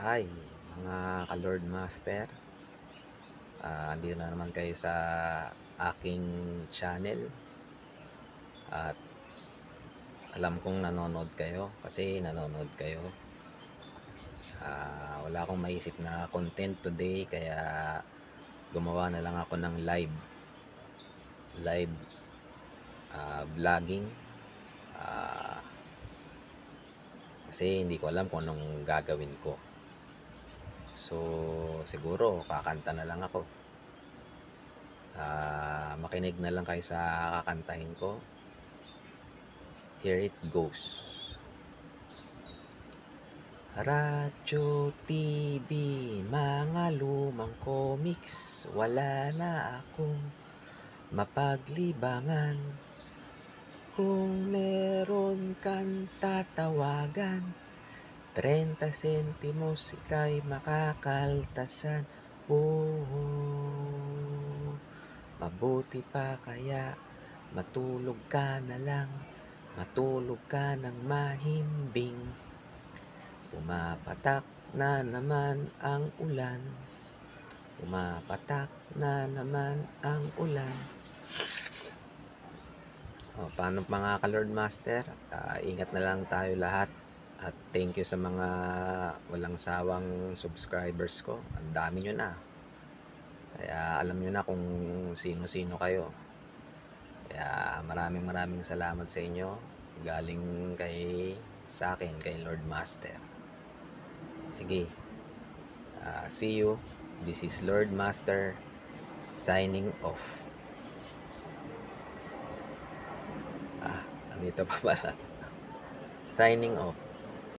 Hi, mga ka-Lord Master. Andito na naman kayo sa aking channel. At alam kong nanonood kayo kasi nanonood kayo. Wala akong maisip na content today kaya gumawa na lang ako ng live vlogging. Kasi hindi ko alam kung anong gagawin ko. So siguro kakanta na lang ako. Makinig na lang kayo sa kakantahin ko. Here it goes. Radyo, TV, mga lumang comics, wala na akong mapaglibangan. Kung meron kang tatawagan, 30 sentimos ika'y makakaltasan. Mabuti pa kaya matulog ka na lang, matulog ka ng mahimbing. Pumapatak na naman ang ulan, pumapatak na naman ang ulan. Paano mga ka-Lord Master? Ingat na lang tayo lahat. At thank you sa mga walang sawang subscribers ko. Ang dami nyo na. Kaya alam nyo na kung sino-sino kayo. Kaya maraming salamat sa inyo. Galing sa akin, kay Lord Master. Sige. See you. This is Lord Master signing off. Andito pa pala. Signing off.